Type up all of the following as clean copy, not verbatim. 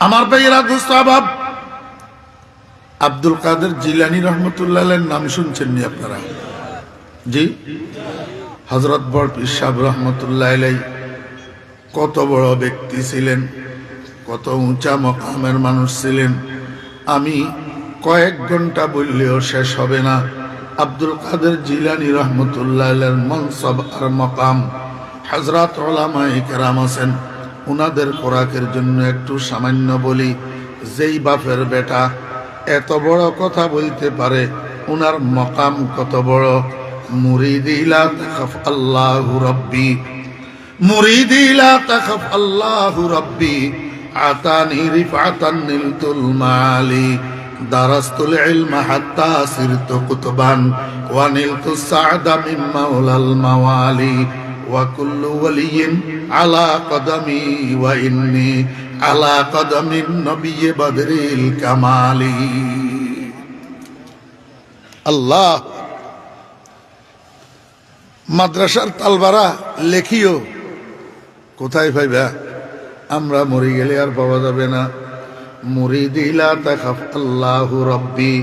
আমার ভাইয়েরা দোস্ত আবাব, আব্দুল কাদের জিলানী রহমতুল্লাহ আলাইহির নাম শুনছেন নি আপনারা? জি, হযরত বড় পীর সাহেব রহমতুল্লাহ আলাইহি কত বড় ব্যক্তি ছিলেন, কত উঁচা মকামের মানুষ ছিলেন। আমি কয়েক ঘন্টা বললেও শেষ হবে না আব্দুল কাদের জিলানী রহমতুল্লাহ আলাইহির মনসব আর মকাম। হযরত উলামায়ে কেরাম আছেন, উনাদের খোরাকের জন্য একটু সামান্য বলি। যেই বাপের বেটা এত বড় কথা বলতে পারে, উনার মকাম কত বড়। মুরিদি লা তাখাফ আল্লাহু রাব্বি, মুরিদি লা তাখাফ আল্লাহু রাব্বি, আতানি রিফাতান নিলতুল মালি, দারাস্তুল ইলমা হাত্তা সিরতু কুতুবান ওয়া নিলতুস সা'দা মিন মাওলাল মাওয়ালি, ওয়া কুল্লু ওয়ালিয়্যিন আলা কদমি ওয়া ইন্নী আলা কদমিন নবিয়্যি বদরিল কামালি। আল্লাহ, মাদ্রাসার তালবারা লেখিও কোথায় পাইবা? আমরা মরে গেলে আর পাওয়া যাবে না। মুরিদি লা তাখাফ আল্লাহু রাব্বি,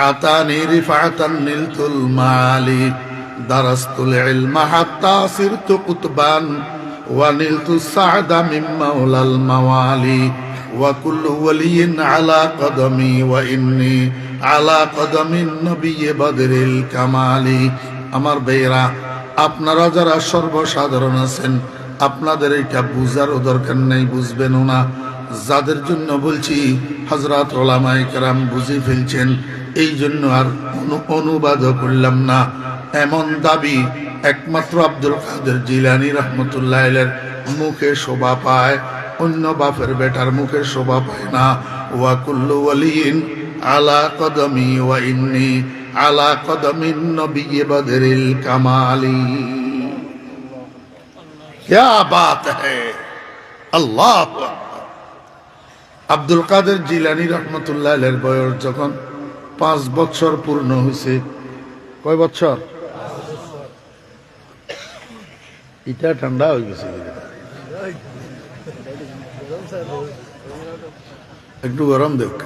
আতানি রিফাতান নিলতুল মালি, দারাস্তুল ইলমা হাত্তা সিরতু কুতুবান ওয়া নিলতুস সা'দা মিন মাওলাল মাওয়ালি, ওয়া কুল্লু ওয়ালিয়্যিন আলা কদমি ওয়া ইন্নী আলা কদমিন নবিয়্যি বদরিল কামালি। আমার ভাইয়েরা, আপনারা যারা সর্বসাধারণ আছেন, আপনাদের এটা বুঝারও দরকার নেই, বুঝবেনও না। যাদের জন্য বলছি হযরত উলামায়ে কেরাম বুঝে ফেলছেন, এই জন্য আর অনুবাদও করলাম না। এমন দাবি একমাত্র আব্দুল কাদের জিলানী রহমতুল্লাহ আলাইহির মুখে শোভা পায়, অন্য বাপের বেটার মুখে শোভা পায় না। ওয়া কুল্লু ওয়ালিয়্যিন আলা কদমি ওয়া ইন্নী আলা কদমিন নবিয়্যি বদরিল কামালি। क्या बात है, আল্লাহ। আব্দুল কাদের জিলানী রহমতুল্লাহ আলাইহির বয়স যখন 5 বছর পূর্ণ হয়েছে, কয় বছর? এটা ঠান্ডা হয়ে গেছে, একটু গরম দেখ।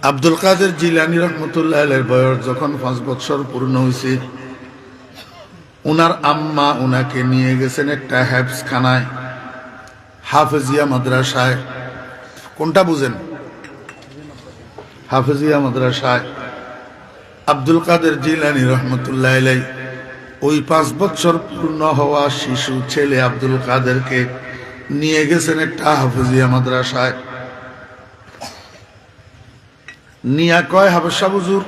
আব্দুল কাদের জিলানী রহমতুল্লাহ আলাইহির বয়স যখন 5 বছর পূর্ণ হয়েছে, উনার আম্মা উনাকে নিয়ে গেছেন একটা হেফজখানায়, হাফেজিয়া মাদ্রাসায়। কোনটা বুঝেন? হাফেজিয়া মাদ্রাসায় আব্দুল কাদের জিলানী রহমতুল্লাহ আলাইহি ওই 5 বছর পূর্ণ হওয়া শিশু ছেলে আব্দুল কাদেরকে নিয়ে গেছেন একটা হাফেজিয়া মাদ্রাসায়। নিয়া কয়, হাবেশা হুজুর,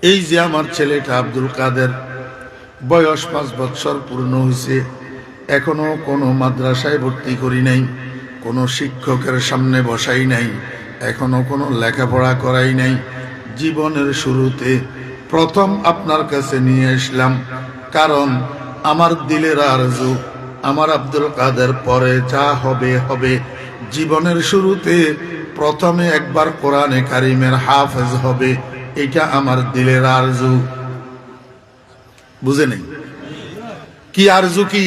এই যে আমার ছেলেটা আব্দুল কাদের বয়স 5 বছর পূর্ণ হয়েছে, এখনো কোনো মাদ্রাসায় ভর্তি করি নাই, কোনো শিক্ষকের সামনে বসাই নাই, এখনো কোনো লেখাপড়া করাই নাই। জীবনের শুরুতে প্রথম আপনার কাছে নিয়ে আসলাম, কারণ আমার দিলের আরজু আমার আব্দুল কাদের পরে যা হবে হবে। জীবনের শুরুতে প্রথমে একবার কোরআনে কারিমের হাফেজ হবে, এটা আমার দিলের আরজু। বুঝে নেই কি আরজু? কি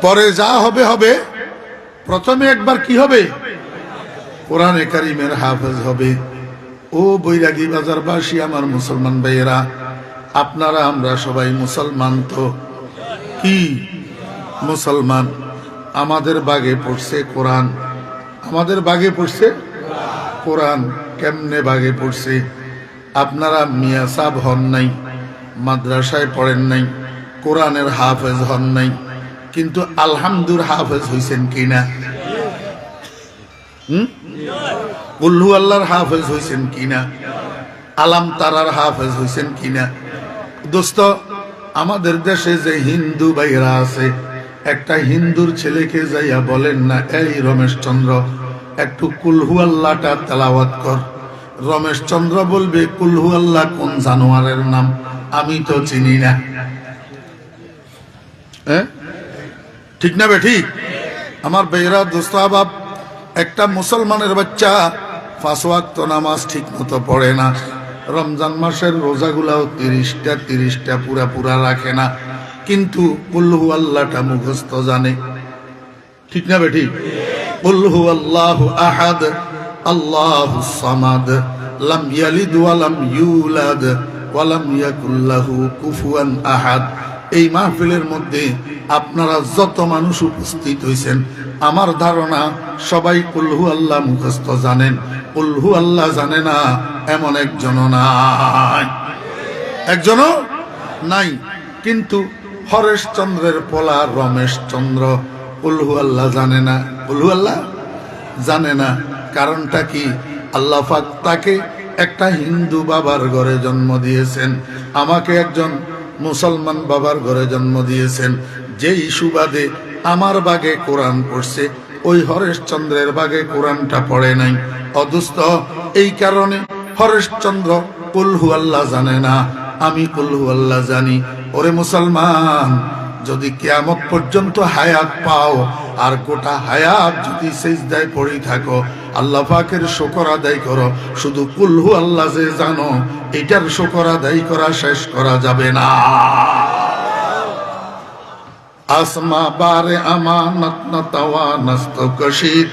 পরে যা হবে হবে, প্রথমে একবার কি হবে? কোরআনে কারিমের হাফেজ হবে। ও বৈরাগী বাজারবাসী, আমার মুসলমান ভাইয়েরা, আপনারা আমরা সবাই মুসলমান তো? কি মুসলমান? আমাদের বাগে পড়ছে কোরআন, আমাদের বাগে পড়ছে কোরআন। কেমনে বাগে পড়ছে? আপনারা মিয়া সাহেব হন নাই, মাদ্রাসায় পড়েন নাই, কোরআনের হাফেজ হন নাই, কিন্তু আলহামদুলিল্লাহ হাফেজ হইছেন কিনা? কুল্লু আল্লাহর হাফেজ হইছেন কিনা? আলাম তারার হাফেজ হইছেন কিনা? দোস্ত, আমাদের দেশে যে হিন্দু ভাইরা আছে, একটা হিন্দুর ছেলেকে যাইয়া বলেন না, এই রমেশ চন্দ্র একটু কুলহু আল্লাহটা তেলাওয়াত কর। রমেশ চন্দ্র বলবে, কুলহু আল্লাহ কোন জানোয়ারের নাম? আমি তো চিনি না। ঠিক না বে ঠিক? আমার বেরা দোস্ত আবাব, একটা মুসলমানের বাচ্চা 5 ওয়াক্ত নামাজ ঠিক মতো পড়ে না, রমজান মাসের রোজাগুলাও 30টা পুরা রাখে না, কিন্তু কুল হু আল্লাহটা মুখস্থ জানে। ঠিক না বেঠি? কুল হু আল্লাহু আহাদ আল্লাহুস সামাদ লাম ইয়ালিদ ওয়া লাম ইউলাদ ওয়া লাম ইয়াকুল লাহু কুফুয়ান আহাদ। এই মাহফিলের মধ্যে আপনারা যত মানুষ উপস্থিত হয়েছেন, আমার ধারণা সবাই কুল হু আল্লাহ মুখস্থ জানেন। কুল হু আল্লাহ জানে না এমন একজনও নাই, একজনও নাই। কিন্তু হরেশচন্দ্রের পোলা রমেশচন্দ্র কুল হু আল্লাহ জানে না, কুল হু আল্লাহ জানে না। কারণটা কি? আল্লাহ পাক তাকে একটা হিন্দু বাবার ঘরে জন্ম দিয়েছেন, আমাকে একজন মুসলমান বাবার ঘরে জন্ম দিয়েছেন। যেই সুবাদে আমার বাগে কোরআন পড়ছে, ওই হরেশচন্দ্রের বাগে কোরআনটা পড়ে নাই। অদুস্ত এই কারণে হরেশচন্দ্র কুল হু আল্লাহ জানে না, আমি কুল হু আল্লাহ জানি। ওরে মুসলমান, যদি কিয়ামত পর্যন্ত হায়াত পাও আর গোটা হায়াত যদি সিজদায় পড়ে থাকো, আল্লাহ পাকের শুকর আদায় করো। শুধু কুল হু আল্লাহ যে জানো, এটার শুকর আদায় করা শেষ করা যাবে না। আসমা বারে আমানত না তাওয়া নস্ত কশিদ,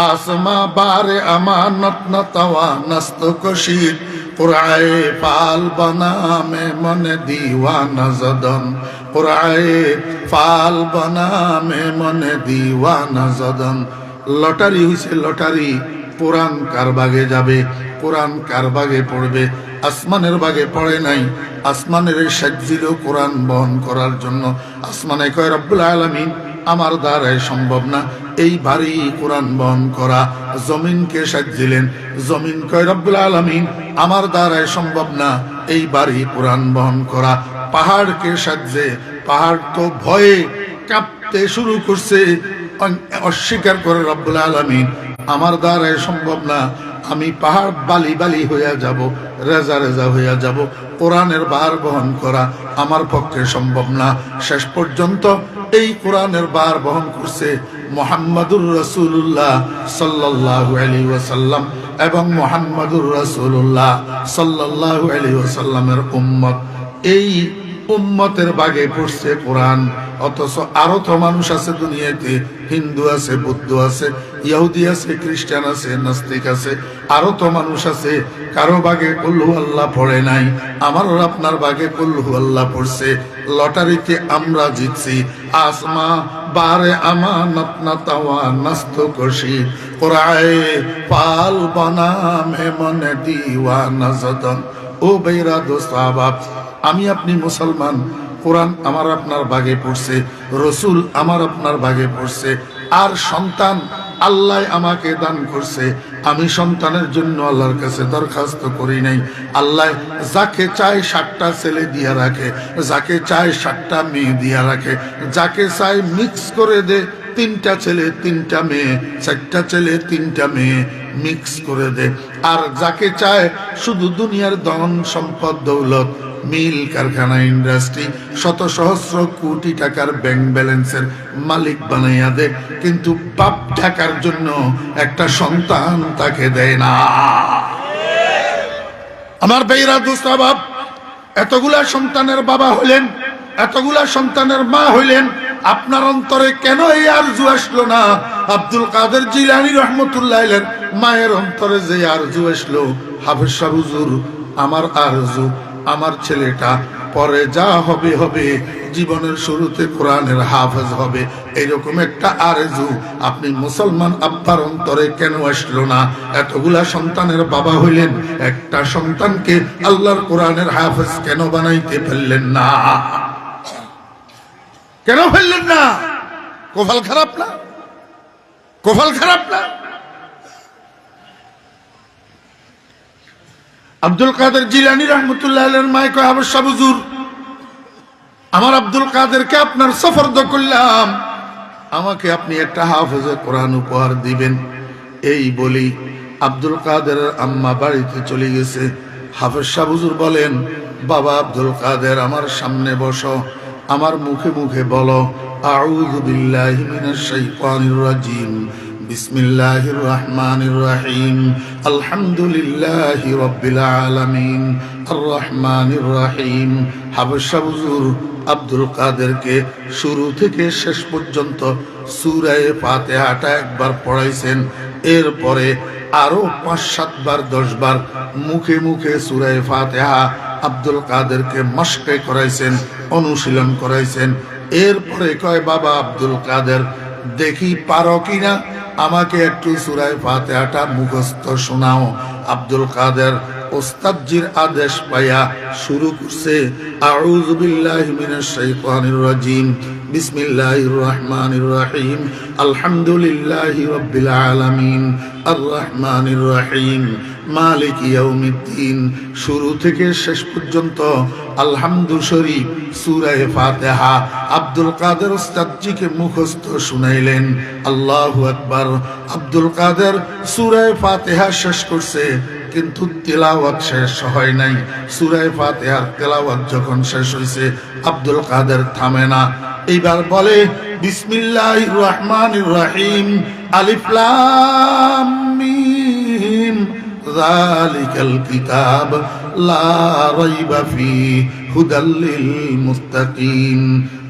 আসমা বারে আমানত না তাওয়া নস্ত কশিদ। কুরআয়ে ফাল বনা মে মনে দিওয়ানা জদন, কুরআয়ে ফাল বনা মে মনে দিওয়ানা জদন। লটারি হইছে লটারি, কোরআন কার বাগে যাবে, কোরআন কার বাগে পড়বে? আসমানের বাগে পড়ে নাই। আসমানের সাজ্জিল কোরআন বহন করার জন্য। আসমানে কয় রব্বুল আলামিন আমার দ্বারাই সম্ভব না এই ভারী কোরআন বহন করা। জমিনকে সাজ্জিলেন, জমিন কয় রব্বুল আলামিন আমার দ্বারাই সম্ভব না এই ভারী কোরআন বহন করা। পাহাড়কে সাজ্জে, পাহাড় তো ভয়ে কাঁপতে শুরু করছে, অস্বীকার করে রব্বুল আলামিন আমার দ্বারাই সম্ভব না, আমি পাহাড় বালি বালি হইয়া যাব, রেজা রেজা হইয়া যাব, কোরআনের ভার বহন করা আমার পক্ষে সম্ভব না। শেষ পর্যন্ত এই কোরআনের ভার বহন করছে মুহাম্মাদুর রাসূলুল্লাহ সাল্লাল্লাহু আলাইহি ওয়াসাল্লাম এবং মুহাম্মাদুর রাসূলুল্লাহ সাল্লাল্লাহু আলাইহি ওয়াসাল্লামের উম্মত। এই উম্মতের বাগে পড়ছে কোরআন। অথচ আরো তো মানুষ আছে দুনিয়াতে, হিন্দু আছে, বৌদ্ধ আছে, ইহুদি আছে, খ্রিস্টান আছে, নাস্তিক আছে, আরো তো মানুষ আছে কারো বাগে কুল হু আল্লাহ পড়ে নাই। আমার আপনার বাগে কুল হু আল্লাহ পড়ছে। লটারিতে আমরা জিতছি। আসমা বারে আমানত না তাওয়া নস্ত কশি, কুরআয়ে পাল বনা মে মনে দিওয়ানা জদন। ও বেরা দোস্ত আহবাব, আমি আপনি মুসলমান, কোরআন আমার আপনার বাগে পড়ছে, রসুল আমার আপনার বাগে পড়ছে, আর সন্তান আল্লাহ আমাকে দান করছে। আমি সন্তানের জন্য আল্লাহর কাছে দরখাস্ত করি নাই। আল্লাহ যাকে চায় 7টা ছেলে দিয়া রাখে, যাকে চায় 7টা মেয়ে দিয়া রাখে, যাকে চায় মিক্স করে দে, 3টা ছেলে 3টা মেয়ে, 4টা ছেলে 3টা মেয়ে মিক্স করে দে। আর যাকে চায় শুধু দুনিয়ার ধন সম্পদ দৌলত, মিল কারখানা ইন্ডাস্ট্রি, শত সহস্র কোটি টাকার ব্যাংক ব্যালেন্সের মালিক বানাইয়া দে, কিন্তু বাপ ঢাকার জন্য একটা সন্তান তাকে দেয় না। আমার বেইরা দোস্ত বাপ, এতগুলা সন্তানের বাবা হইলেন, এতগুলা সন্তানের মা হইলেন, আপনার অন্তরে কেন এই আরজু আসলো না? আব্দুল কাদের জিলানী রহমতুল্লাহ আলাইহির মায়ের অন্তরে যে আরজু আসলো, হাফেজ সাহেব হুজুর আমার আরজু আমার ছেলেটা পরে যা হবে হবে, জীবনের শুরুতে কোরআনের হাফেজ হবে, এইরকম একটা আরজু আপনি মুসলমান আব্বার অন্তরে কেন আসলো না? এতগুলা সন্তানের বাবা হইলেন, একটা সন্তানকে আল্লাহর কোরআনের হাফেজ কেন বানাইতে পারলেন না? কেন ফেললেন না? কপাল খারাপ না? কপাল খারাপ না? আব্দুল কাদের জিলানী রহমতুল্লাহ আলাইহির মায় কয়, হাফেজ সাহেব হুজুর আমার আব্দুল কাদেরকে আপনার সফরদ করলাম, আমাকে আপনি একটা হাফেজে কোরআন উপহার দিবেন। এই বলি আব্দুল কাদেরের আম্মা বাড়িতে চলে গেছে। হাফেজ সাহেব হুজুর বলেন, বাবা আব্দুল কাদের আমার সামনে বসো, আমার মুখে মুখে বলো আউযু বিল্লাহি মিনাশ শাইতানির রাজিম, বিসমিল্লাহির রহমানির রহিম, আলহামদুলিল্লাহি রাব্বিল আলামিন, আর রহমানির রহিম। হাফেজ সাহেব হুজুর আব্দুল কাদেরকে শুরু থেকে শেষ পর্যন্ত সূরা ফাতিহাটা একবার পড়াইছেন। এরপরে আরো 5-7 বার 10 বার মুখে মুখে সূরা ফাতিহা আব্দুল কাদেরকে মশকে করাইছেন, অনুশীলন করাইছেন। এরপরে কয়, বাবা আব্দুল কাদের, দেখি পারো কিনা আমাকে একটু সূরা ফাতিহাটা মুখস্থ শোনাও। আব্দুল কাদের ওস্তাদজির আদেশ পাইয়া শুরু করছে, আউযু বিল্লাহি মিনাশ শাইতানির রাজিম, বিসমিল্লাহির রহমানির রহিম, আলহামদুলিল্লাহি রাব্বিল আলামিন, আর রহমানির রহিম, মালিক ইয়াউমিদ্দিন। শুরু থেকে শেষ পর্যন্ত আলহামদু শরীফ সূরা ফাতিহা আব্দুল কাদের ওস্তাদজিকে মুখস্থ শুনাইলেন। আল্লাহু আকবার। আব্দুল কাদের সূরা ফাতিহা শেষ করছে, কিন্তু তেলাওয়াত শেষ হয় নাই। সূরা ফাতিহার তেলাওয়াত যখন শেষ হইছে, আব্দুল কাদের থামে না। এইবার বলে, বিসমিল্লাহির রহমানির রহিম, আলিফ লাম মিম, যালিকাল কিতাব লা রাইবা ফিহি হুদাল লিল মুত্তাকিন।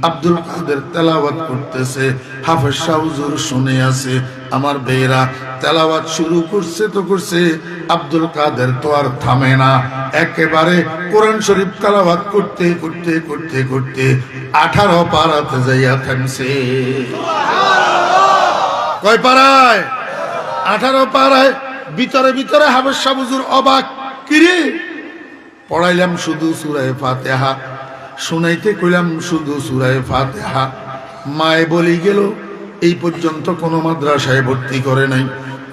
আব্দুল কাদের তেলাওয়াত করতেছে, হাফেজ শাহ হুজুর শুনে আছে। আমার বেয়েরা, তেলাওয়াত শুরু করছে তো করছে, আব্দুল কাদের তো আর থামে না। একেবারে কোরআন শরীফ তেলাওয়াত করতে করতে করতে করতে 18 পারাতে যাইয়া থামছে। কয় পারায়? 18 পারায়। ভিতরে ভিতরে হাফেজ শাহ হুজুর অবাক, কিরে পড়াইলাম শুধু সূরা ফাতিহা, শুনাইতে কইলাম শুধু সূরা ফাতিহা, মায়ে বলি গেল এই পর্যন্ত কোনো মাদ্রাসায় ভর্তি করে নাই,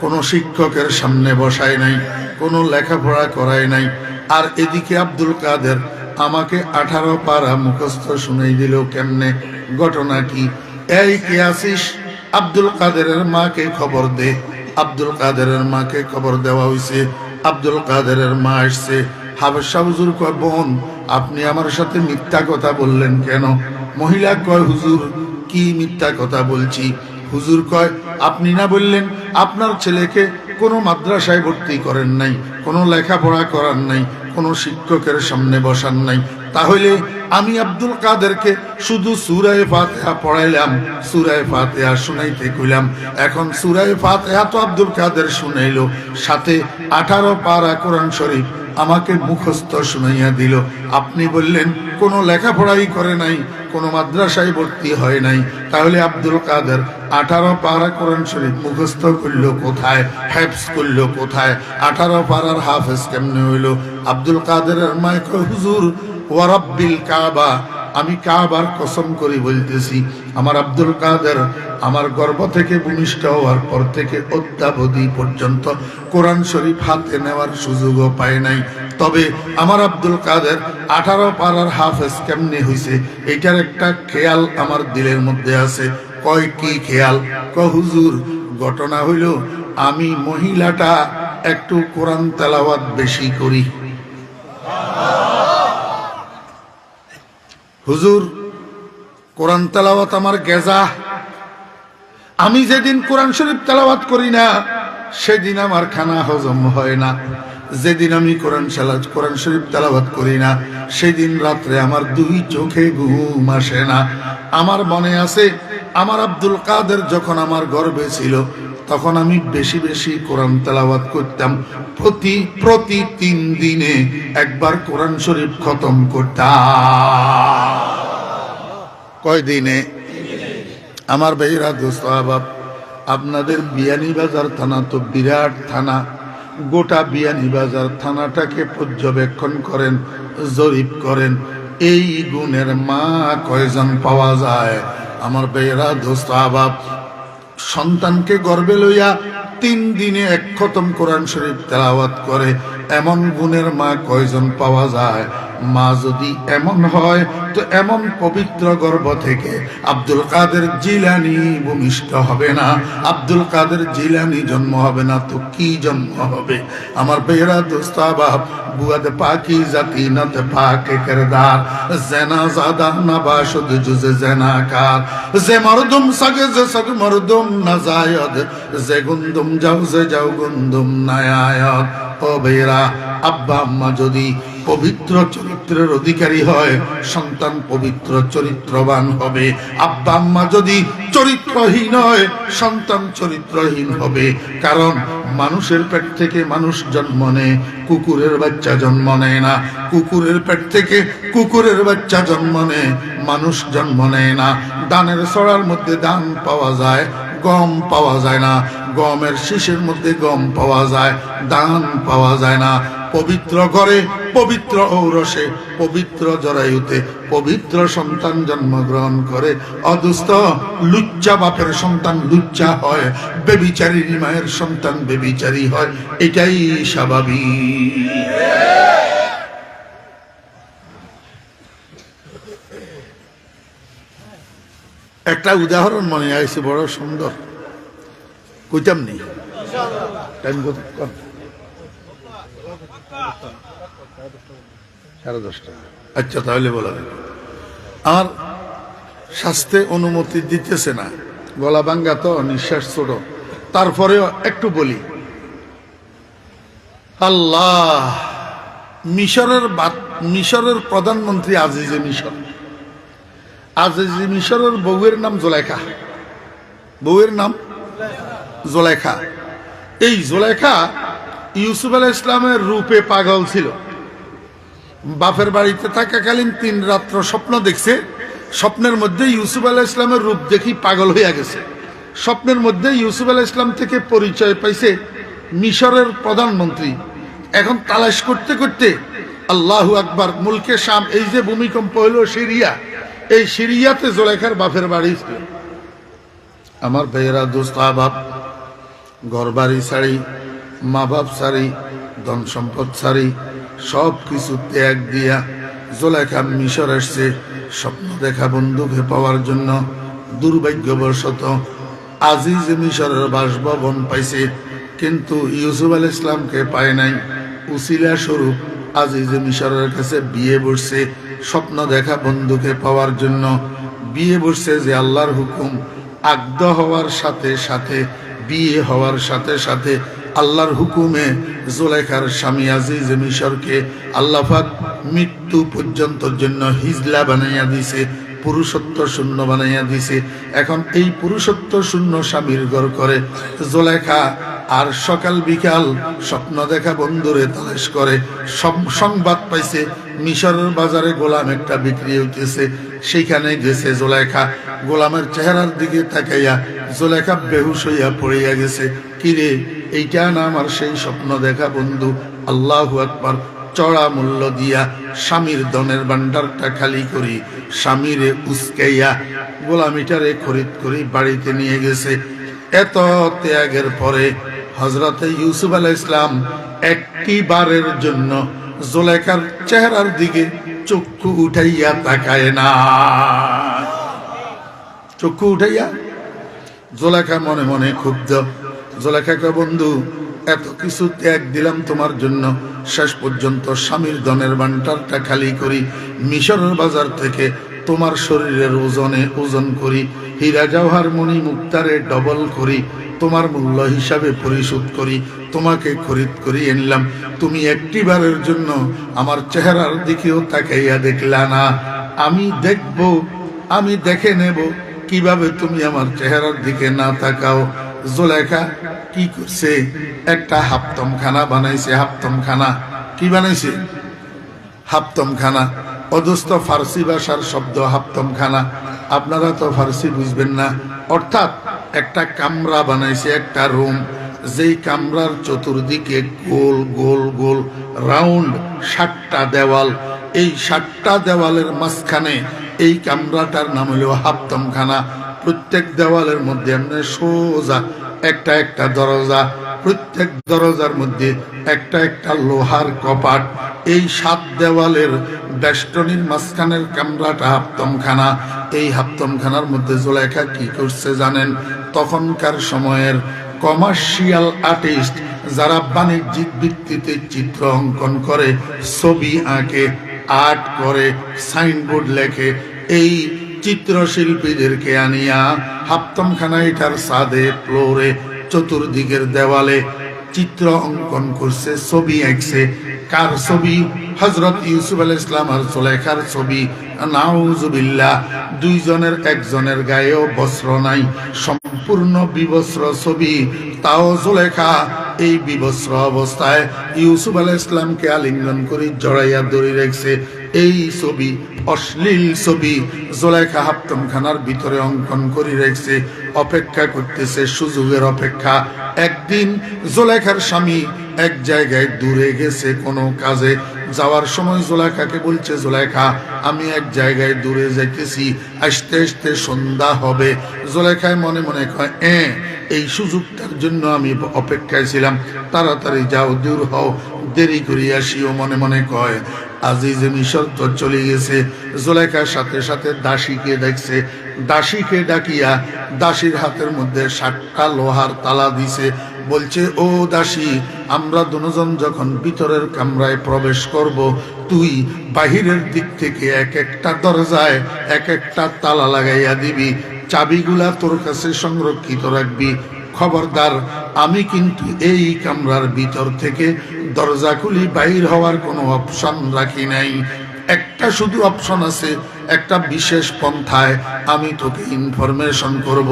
কোনো শিক্ষকের সামনে বসায় নাই, কোনো লেখাপড়া করায় নাই। আর এদিকে আব্দুল কাদের আমাকে 18 পারা মুখস্থ শুনাই দিল কেমনে? ঘটনা কি? এই কে আসিস? আব্দুল কাদেরের মাকে খবর দে। আব্দুল কাদেরের মাকে খবর দেওয়া হয়েছে। আব্দুল কাদেরের মা আসছে। হাফেজ শাহ হুজুর কয়, বোন আপনি আমার সাথে মিথ্যা কথা বললেন কেন? মহিলা কয়, হুজুর কি মিথ্যা কথা বলছি? হুজুর কয়, আপনি না বললেন আপনার ছেলেকে কোনো মাদ্রাসায় ভর্তি করেন নাই, কোনো লেখাপড়া করার নাই, কোনো শিক্ষকের সামনে বসান নাই, তাহলে আমি আব্দুল কাদেরকে শুধু সূরা ফাতিহা পড়াইলাম, সূরা ফাতিহা শুনাইতে কইলাম। এখন সূরা ফাতিহা তো আব্দুল কাদের শুনাইলো, সাথে 18 পারা কোরআন শরীফ আমাকে মুখস্থ শুনাইয়া দিল। আপনি বললেন কোনো লেখাপড়াই করে নাই, কোনো মাদ্রাসায় ভর্তি হয় নাই, তাহলে আব্দুল কাদের 18 পারা কোরআন শরীফ মুখস্থ করলো কোথায়? হেফজ করলো কোথায়? 18 পারার হাফেজ কেমনে হইল? আব্দুল কাদেরের মায় কয়, হুজুর ওয়া রাব্বিল কাবা, আমি কাবার কসম করি বলতেছি, আমার আব্দুল কাদের আমার গর্ভ থেকে ভূমিষ্ঠ হওয়ার পর থেকে অদ্যাবধি পর্যন্ত কোরআন শরীফ হাতে নেওয়ার সুযোগও পায় নাই। তবে আমার আব্দুল কাদের 18 পারার হাফেজ কেমনে হইছে, এটার একটা খেয়াল আমার দিলের মধ্যে আছে। কয় কি খেয়াল? হুজুর ঘটনা হইল আমি মহিলাটা একটু কোরআন তেলাওয়াত বেশি করি। হুজুর কোরআন তেলাওয়াত আমার গেজা, আমি যেদিন কোরআন শরীফ তেলাওয়াত করি না সেদিন আমার খানা হজম হয় না, যেদিন আমি কোরআন শরীফ তেলাওয়াত করি না সেদিন রাত্রে আমার 2 চোখে ঘুম আসে না। আমার মনে আছে আমার আব্দুল কাদের যখন আমার গর্ভে ছিল তখন আমি বেশি বেশি কোরআন তেলাওয়াত করতাম। প্রতি 3 দিনে একবার কোরআন শরীফ খতম করতাম। কয় দিনে? আমার ভাইরা দোস্ত আহবাব, আপনাদের বিয়ানীবাজার থানা তো বিরাট থানা, গোটা বিয়ানীবাজার থানাটাকে পর্যবেক্ষণ করেন, জরিপ করেন, এই গুণের মা কয়জন পাওয়া যায়? আমার ভাইরা দোস্ত আহবাব, সন্তানকে গর্ভে লইয়া 3 দিনে 1 খতম কোরআন শরীফ তেলাওয়াত করে এমন গুণের মা কয়জন পাওয়া যায়? মা যদি এমন হয় তো এমন পবিত্র গর্ভ থেকে আব্দুল কাদের জিলানী ভূমিষ্ঠ হবে না, আব্দুল কাদের জিলানী জন্ম হবে না তো কি জন্ম হবে? আমার বেহরা দোস্ত আহবাব, বুয়াদ পাকি জাতি নত পাকে কিরদার, জেনা জাদা নবাশুদ জুজে জেনাকার, যে মরদুম সগে যে সগ মরদুম নাজায়দ, যে গুন্দুম যাও যে যাও গুন্দুম নায়ায়দ। ও বেহরা, আব্বা আম্মা যদি পবিত্র চরিত্রের অধিকারী হয়, সন্তান পবিত্র চরিত্রবান হবে। আব্বা আম্মা যদি চরিত্রহীন হয়, সন্তান চরিত্রহীন হবে। কারণ মানুষের পেট থেকে মানুষ জন্ম নেয়, কুকুরের বাচ্চা জন্ম নেয় না। কুকুরের পেট থেকে কুকুরের বাচ্চা জন্ম নেয়, মানুষ জন্ম নেয় না। ধানের ছড়ার মধ্যে ধান পাওয়া যায়, গম পাওয়া যায় না। গমের শীষের মধ্যে গম পাওয়া যায়, ধান পাওয়া যায় না। পবিত্র ঘরে, পবিত্র ঔরসে, পবিত্র জরায়ুতে পবিত্র সন্তান জন্মগ্রহণ করে। অদুস্থ লুচ্চা বাপের সন্তান লুচ্চা হয়, বেবিচারী মায়ের সন্তান বেবিচারী হয়। এটাই স্বাভাবিক। একটা উদাহরণ মনে আসছে, বড় সুন্দর, কইতাম নি? টাইম কত? 10:30। আচ্ছা, তাহলে বলা যাবে। আমার স্বাস্থ্যে অনুমতি দিতেছে না, গলা ভাঙ্গা তো, নিঃশ্বাস ছোট, তারপরেও একটু বলি। আল্লাহ, মিশরের প্রধানমন্ত্রী আজিজে মিশর, আজিজে মিশরের বউয়ের নাম জোলেখা। বউয়ের নাম জোলেখা। এই জোলেখা ইউসুফ আলাইহিস ইসলামের রূপে পাগল ছিল। বাপের বাড়িতে থাকাকালীন 3 রাত্র স্বপ্ন দেখছে। স্বপ্নের মধ্যে ইউসুফ আলাইহিস ইসলামের রূপ দেখি পাগল হইয়া গেছে। স্বপ্নের মধ্যে ইউসুফ আলাইহিস ইসলাম থেকে পরিচয় পাইছে মিশরের প্রধানমন্ত্রী। এখন তালাশ করতে করতে, আল্লাহু আকবার, মুলকে শাম, এই যে ভূমিকম্প হলো সিরিয়া, এই সিরিয়াতে জোলেখার বাপের বাড়ি ছিল। আমার ভাইয়েরা, দোস্ত আহবাব, ঘর বাড়ি ছাড়ি, মা বাপ ছাড়ি, ধন সম্পদ ছাড়ি, সব কিছু ত্যাগ দিয়া জোলেখা মিশর আসছে স্বপ্ন দেখা বন্ধুকে পাওয়ার জন্য। দুর্ভাগ্যবশত আজিজ মিশরের বাসভবন পাইছে, কিন্তু ইউসুফ আলাইহিস ইসলামকে পায় নাই। উসিলা স্বরূপ আজিজ মিশরের কাছে বিয়ে বসছে স্বপ্ন দেখা বন্ধুকে পাওয়ার জন্য। বিয়ে বসছে যে আল্লাহর হুকুম, আগদ হওয়ার সাথে সাথে, বিয়ে হওয়ার সাথে সাথে আল্লাহর হুকুমে জোলেখার স্বামী আজিজ মিশরকে আল্লাহ পাক মৃত্যু পর্যন্ত জন্য হিজলা বানাইয়া দিছে, পুরুষত্ব শূন্য বানাইয়া দিছে। এখন এই পুরুষত্ব শূন্য স্বামীর ঘর করে জোলেখা, আর সকাল বিকাল স্বপ্ন দেখা বন্ধুরে তালাশ করে। সংবাদ পাইছে মিশরের বাজারে গোলাম একটা বিক্রি হইতেছে, সেইখানে গেছে জোলেখা। গোলামের চেহারার দিকে তাকাইয়া জোলেখা বেহুশ হইয়া পড়িয়া গেছে। কিরে, এইটা না আমার সেই স্বপ্ন দেখা বন্ধু? আল্লাহু আকবার। চড়া মূল্য দিয়া স্বামীর ধনের ভান্ডারটা খালি করি, স্বামীরে উস্কাইয়া গোলামিটারে খরিদ করি বাড়িতে নিয়ে গেছে। এত ত্যাগের পরে হযরতে ইউসুফ আলাইহিস ইসলাম একটি বারের জন্য জোলেখার চেহারার দিকে চক্ষু উঠাইয়া তাকায় না। চক্ষু উঠাইয়া জোলেখা মনে মনে ক্ষুব্ধ। জোলেখা কয়, বন্ধু, এত কিছু ত্যাগ দিলাম তোমার জন্য, শেষ পর্যন্ত স্বামীর ধনের ভান্ডারটা খালি করি, মিশরের বাজার থেকে তোমার শরীরের ওজন করি, হীরা জওহর মণি মুক্তারে ডবল করি, তোমার মূল্য হিসাবে পরিশোধ করি, তোমাকে খরিদ করি এনলাম। তুমি একটিবারের জন্য আমার চেহারার দিকেও তাকাইয়া দেখলা না। আমি দেখব, আমি দেখে নেব কিভাবে তুমি আমার চেহারার দিকে না তাকাও। জোলেখা কি করছে? একটা হাপ্তমখানা বানাইছে। হাপ্তমখানা কি বানাইছে? হাপ্তমখানা। অদস্ত ফার্সি ভাষার শব্দ হাপ্তমখানা। আপনারা তো ফার্সি বুঝবেন না। অর্থাৎ একটা কামরা বানাইছে, একটা রুম, যেই কামরার চতুর্দিকে গোল গোল গোল রাউন্ড 7টা দেওয়াল। এই 7টা দেওয়ালের মাঝখানে এই কামরাটার নাম হলো হাপ্তমখানা। প্রত্যেক দেওয়ালের মধ্যে এমনি সোজা একটা একটা দরজা, প্রত্যেক দরজার মধ্যে একটা একটা লোহার কপাট। এই 7 দেওয়ালের বেষ্টনীর মাঝখানের কামরাটা হাপ্তমখানা। এই হাপ্তমখানার মধ্যে জোলেখা কি করছে জানেন? তখনকার সময়ের কমার্শিয়াল আর্টিস্ট, যারা বাণিজ্যিক ভিত্তিতে চিত্র অঙ্কন করে, ছবি আঁকে, আর্ট করে, সাইনবোর্ড লেখে, এই চিত্রশিল্পীদেরকে আনিয়া হাপ্তমখানা এটার ছাদে, ফ্লোরে, চতুর্দিকের দেওয়ালে চিত্র অঙ্কন করছে, ছবি আঁকছে। কার ছবি? হযরত ইউসুফ আলাইহিস সালাম আর জুলাইখার ছবি। নাউজুবিল্লাহ। দুইজনের একজনের গায়েও বস্ত্র নাই, সম্পূর্ণ বিবস্ত্র ছবি। তাও জুলাইখা এই বিবস্ত্র অবস্থায় ইউসুফ আলাইহিস সালামকে আলিঙ্গন করে জড়াইয়া ধরে রেখেছে। এই ছবি, অশ্লীল ছবি জুলাইখা হাফতমখানার ভিতরে অঙ্কন করে রেখেছে, অপেক্ষা করতেছে, সুযোগের অপেক্ষা। একদিন জুলাইখার স্বামী এক জায়গায় দূরে গেছে কোনো কাজে, যাওয়ার সময় জুলাইখাকে বলছে, জুলাইখা আমি এক জায়গায় দূরে যাইতেছি, আসতে আসতে সন্ধ্যা হবে। জুলাইখায় মনে মনে কয়, এই সুযোগটার জন্য আমি অপেক্ষায় ছিলাম, তাড়াতাড়ি যাও, দূর হও, দেরি করে আসিও। মনে মনে কয়। আজিজে মিশর তো চলে গেছে। জুলাইখার সাথে সাথে দাসীকে দেখছে, দাসীকে ডাকিয়া দাসীর হাতের মধ্যে 7টা লোহার তালা দিছে। বলছে, ও দাসী, আমরা দুজন যখন ভিতরের কামরায় প্রবেশ করব, তুই বাহিরের দিক থেকে এক একটা দরজায় এক একটা তালা লাগাইয়া দিবি, চাবিগুলা তোর কাছে সংরক্ষিত রাখবি। খবরদার, আমি কিন্তু এই কামরার ভিতর থেকে দরজা খুলি বাইর হওয়ার কোনো অপশন রাখি নাই। একটা শুধু অপশন আছে, একটা বিশেষ পন্থায় আমি তোকে ইনফরমেশন করব,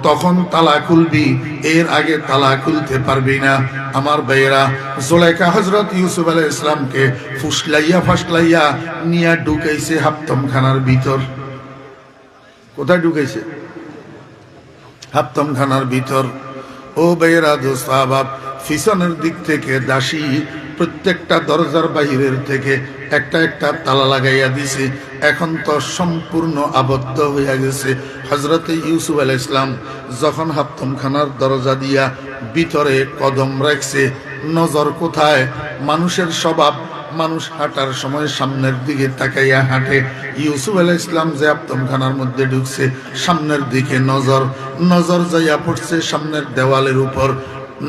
তখন তালা খুলবি, এর আগে তালা খুলতে পারবি না। আমার ভাইয়েরা, জুলাইখা হযরত ইউসুফ আলাইহিস সালামকে ফুসলাইয়া ফাসলাইয়া নিয়ে ঢুকাইছে হাফতমখানার ভিতর। কোথায় ঢুকাইছে? হাফতমখানার ভিতর। ও ভাইয়েরা, দোস্ত আহবাব, পিছনের দিক থেকে দাসী প্রত্যেকটা দরজার বাহিরের থেকে একটা একটা তালা লাগাইয়া দিছে। এখন তো সম্পূর্ণ আবদ্ধ হইয়া গেছে। হযরতে ইউসুফ আলাইহিস সালাম যখন হাফতমখানার দরজা দিয়া ভিতরে কদম রাখছে, নজর কোথায়? মানুষের স্বভাব, মানুষ হাঁটার সময় সামনের দিকে তাকাইয়া হাঁটে। ইউসুফ আলাইহিস সালাম যে হাফতমখানার মধ্যে ঢুকছে, সামনের দিকে নজর, নজর যাইয়া পড়ছে সামনের দেওয়ালের উপর।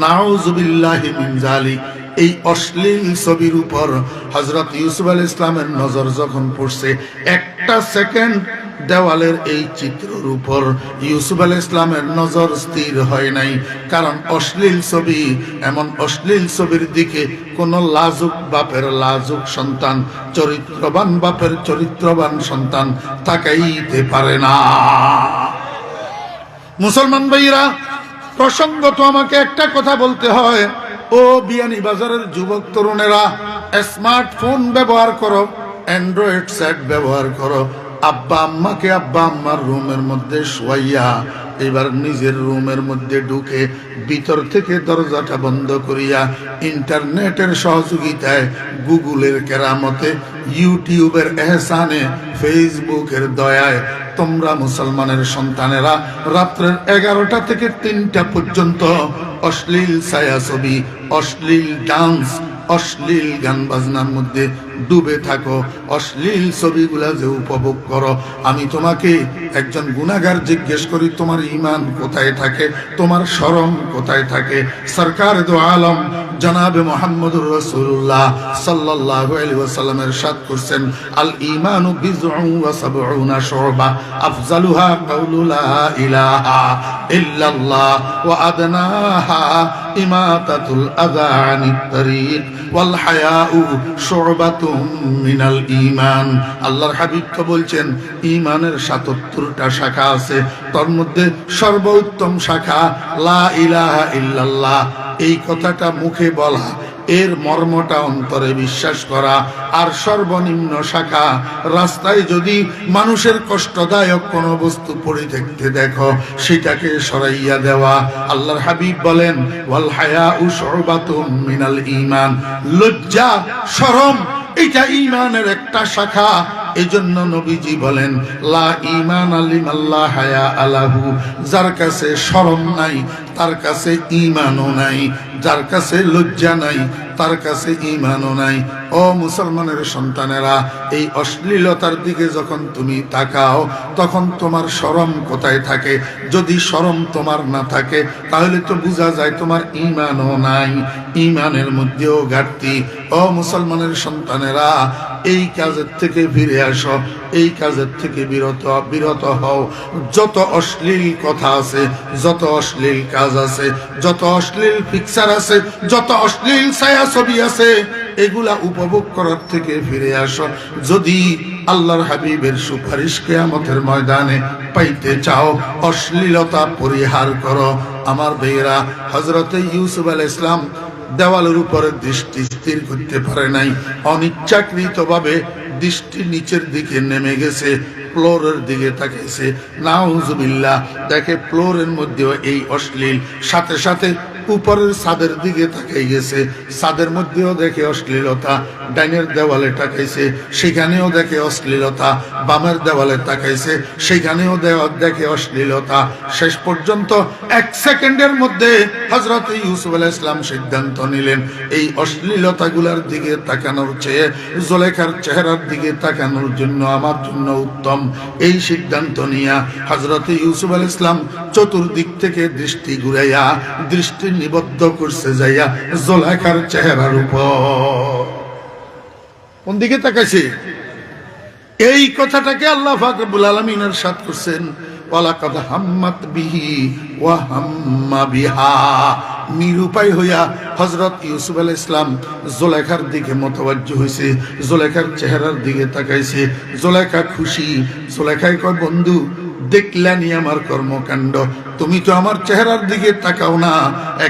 নাউজুবিল্লাহি মিন যালিক। এই অশ্লীল ছবির উপর হযরত ইউসুফ আলাইহিস সালামের নজর যখন পড়ছে, একটা সেকেন্ড দেওয়ালের এই চিত্রের উপর ইউসুফ আলাইহিস সালামের নজর স্থির হয় নাই। কারণ অশ্লীল ছবি, এমন অশ্লীল ছবির দিকে কোন লাজুক বাপের লাজুক সন্তান, চরিত্রবান বাপের চরিত্রবান সন্তান তাকাইতে পারে না। মুসলমান ভাইরা, প্রসঙ্গত আমাকে একটা কথা বলতে হয়। ও বিয়ানী বাজারের যুবক তরুণেরা, স্মার্টফোন ব্যবহার করো, অ্যান্ড্রয়েড সেট ব্যবহার করো। আব্বা আম্মাকে আব্বা আম্মার রুমের মধ্যে শোয়াইয়া এবার নিজের রুমের মধ্যে ঢুকে ভিতর থেকে দরজাটা বন্ধ করিয়া ইন্টারনেটের সহযোগিতায়, গুগলের কেরামতে, ইউটিউবের এহসানে, ফেসবুকের দয়ায় তোমরা মুসলমানের সন্তানেরা রাত্রের 11টা থেকে 3টা পর্যন্ত অশ্লীল ছায়াছবি, অশ্লীল ডান্স, অশ্লীল গান বাজনার মধ্যে ডুবে থাকো, অশ্লীল ছবিগুলা যে উপভোগ করো। আমি তোমাকে একজন গুনাহগার জিজ্ঞেস করি, তোমার ঈমান কোথায় থাকে? তোমার শরম কোথায় থাকে? সরকার দো আলম জনাবে মুহাম্মদুর রাসূলুল্লাহ সাল্লাল্লাহু আলাইহি ওয়াসাল্লাম ইরশাদ করছেন, আল ঈমানু বিজউন ওয়া সাবউনা শুবা, আফজালুহা কাউলু লা ইলাহা ইল্লাল্লাহ ওয়া আদনাহা ইমাতাতুল আযা আনিত তারিক ওয়াল হায়াউ শুবাতুম মিনাল ঈমান। আল্লাহর হাবিব তো বলছেন, ঈমানের ৭৭টা শাখা আছে, তার মধ্যে সর্বোত্তম শাখা লা ইলাহা ইল্লাল্লাহ। এই কথাটা মুখে বলা, এর মর্মটা অন্তরে বিশ্বাস করা। আর সর্বনিম্ন শাখা, রাস্তায় যদি মানুষের কষ্টদায়ক কোনো বস্তু পড়ে থাকতে দেখো, সেটাকে সরাইয়া দেওয়া। আল্লাহর হাবিব বলেন, ওয়াল হায়াউ শুবাতুম মিনাল ঈমান। লজ্জা, শরম, এটা ঈমানের একটা শাখা। এজন্য নবীজি বলেন, লা ঈমান লিমাল্লাহ হায়া আলাহু। যার কাছে শরম নাই তার কাছে ঈমানও নাই, যার কাছে লজ্জা নাই তার কাছে ঈমানও নাই। ও মুসলমানের সন্তানেরা, এই অশ্লীলতার দিকে যখন তুমি তাকাও তখন তোমার শরম কোথায় থাকে? যদি শরম তোমার না থাকে তাহলে তো বোঝা যায় তোমার ঈমানও নাই, ঈমানের মধ্যেও ঘাটতি। ও মুসলমানের সন্তানেরা, এই কাজের থেকে ফিরে আসো, এই কাজের থেকে বিরত হও। যত অশ্লীল কথা আছে, যত অশ্লীল কাজ আছে, যত অশ্লীল পিকচার আছে, যত অশ্লীল ছায়াছবি আছে, এগুলা উপভোগ করার থেকে ফিরে আসো। যদি আল্লাহর হাবিবের সুপারিশ কিয়ামতের ময়দানে পাইতে চাও, অশ্লীলতা পরিহার করো। আমার ভাইয়েরা, হযরতে ইউসুফ আলাইহিস সালাম দেওয়ালের উপরে দৃষ্টি স্থির করতে পারে নাই, অনিচ্ছাকৃতভাবে দৃষ্টি নিচের দিকে নেমে গেছে, ফ্লোরের দিকে তাকাইছে। নাউজুবিল্লাহ, দেখে ফ্লোরের মধ্যেও এই অশ্লীল, সাথে সাথে উপরের ছাদের দিকে তাকাই গেছে, ছাদের মধ্যেও দেখে অশ্লীলতা। ডাইনের দেওয়ালে তাকাইছে, সেখানেও দেখে অশ্লীলতা। বামের দেওয়ালে তাকাইছে, সেখানেও দেখে অশ্লীলতা। শেষ পর্যন্ত 1 সেকেন্ডের মধ্যে হযরত ইউসুফ আলাইহিস সালাম সিদ্ধান্ত নিলেন, এই অশ্লীলতাগুলোর দিকে তাকানোর চেয়ে জুলেখার চেহারার দিকে তাকানোর জন্য আমার জন্য উত্তম। এই সিদ্ধান্ত নিয়া হযরত ইউসুফ আলাইহিস সালাম চতুর্দিক থেকে দৃষ্টি ঘুরাইয়া দৃষ্টি নিবদ্ধ করছে যাইয়া জুলেখার চেহারার উপর। কোন দিকে তাকাইছে? এই কথাটাকে আল্লাহ পাক রব্বুল আলামিন ইরশাদ করছেন, ওয়ালাকাদ হাম্মাত বিহি ওয়া হাম্মা বিহা। নিরুপায় হইয়া হযরত ইউসুফ আলাইহিস সালাম জুলেখার দিকে মতওয়াজ্জহ হইছে, জুলেখার চেহারার দিকে তাকাইছে। জুলেখা খুশি, জুলেখায় কয়, বন্ধু দেখলানি আমার কর্মকাণ্ড, তুমি তো আমার চেহারার দিকে তাকাও না,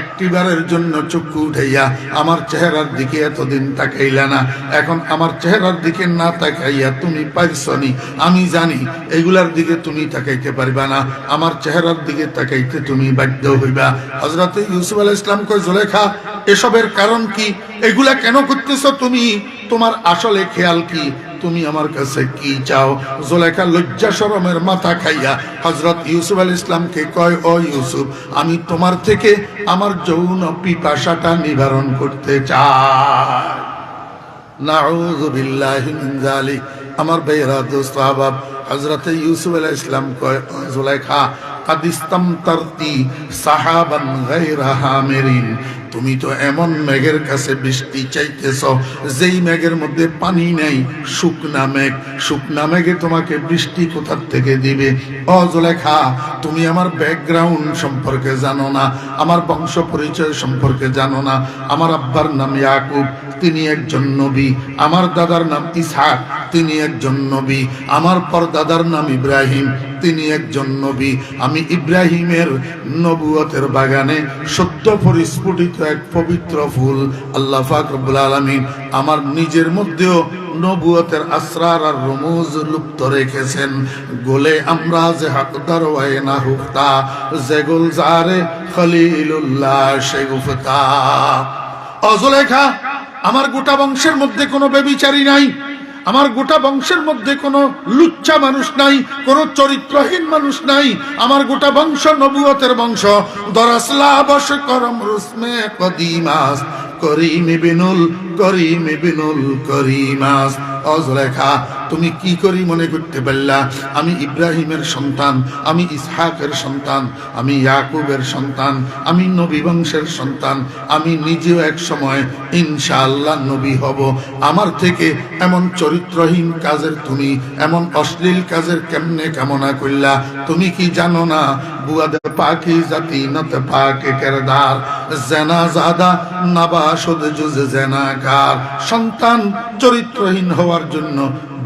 একটিবারের জন্য চক্ষু উঠাইয়া আমার চেহারার দিকে এতদিন তাকাইলা না, এখন আমার চেহারার দিকে না তাকাইয়া তুমি পারছনি। আমি জানি এগুলার দিকে তুমি তাকাইতে পারবা না, আমার চেহারার দিকে তাকাইতে তুমি বাধ্য হইবা। হযরত ইউসুফ আলাইহিস সালাম কয়, জুলেখা এসবের কারণ কি? এগুলা কেন করতেছো তুমি? তোমার আসলে খেয়াল কি? তুমি আমার কাছে কি চাও? জুলেখা লজ্জা শরমের মাথা খাইয়া হযরত ইউসুফ আলাইহিস সালামকে কয়, ও ইউসুফ, আমি তোমার থেকে আমার যৌন পিপাসাটা নিবারণ করতে চাই। নাউযু বিল্লাহি মিন যালিক। আমার ভাইরা, দোস্ত আহবাব, হযরত ইউসুফ আলাইহিস সালাম কয়, ও জুলেখা, কাদ ইসতামতারতি সাহাবান গায়রা হামিরিন, তুমি তো এমন মেঘের কাছে বৃষ্টি চাইতেছ যেই মেঘের মধ্যে পানি নেই, শুকনা মেঘ। শুকনা মেঘে তোমাকে বৃষ্টি কোথার থেকে দিবে? ও জুলেখা, তুমি আমার ব্যাকগ্রাউন্ড সম্পর্কে জানো না, আমার বংশ পরিচয় সম্পর্কে জানো না। আমার আব্বার নাম ইয়াকুব, তিনি একজন নবী। আমার দাদার নাম ইসহাক, তিনি একজন নবী। আমার পরদাদার নাম ইব্রাহিম, তিনি একজন নবী। আমি ইব্রাহিমের নবুয়তের বাগানে সত্য পরিস্ফুটিত এক পবিত্র ফুল। আল্লাহ পাক রব্বুল আলামিন আমার নিজের মধ্যেও নবুয়তের আসরার আর রমুজ লুপ্ত রেখেছেন। গোলে আমরা যে হকদার ওয়াইনা হুফতা, যে গুলজারে খলিলুল্লাহ সে গুফতা। ও জুলেখা, আমার গোটা বংশের মধ্যে কোনো ব্যভিচারী নাই, আমার গোটা বংশের মধ্যে কোনো লুচ্চা মানুষ নাই, কোনো চরিত্রহীন মানুষ নাই। আমার গোটা বংশ নবুয়তের বংশ। দরাসলা বশ করম রুসমে কদিমাস, করিম বিনুল করিম বিনুল করিমাস। ও জুলেখা, তুমি কি করি মনে করতে পারলা আমি ইব্রাহিমের সন্তান, আমি ইসহাকের সন্তান, আমি ইয়াকুবের সন্তান, আমি নবী বংশের সন্তান। আমি নিজেও এক সময় ইনশাআল্লাহ নবী হব। আমার থেকে এমন চরিত্রহীন কাজের, তুমি এমন অশ্লীল কাজের কেমনে কামনা করলা? তুমি কি জানো না, বুয়াদে পাকি জাতি নত পাকে কেরদার, জেনা জাদা নাবাশুদ জুজ জেনাকার। সন্তান চরিত্রহীন হওয়ার জন্য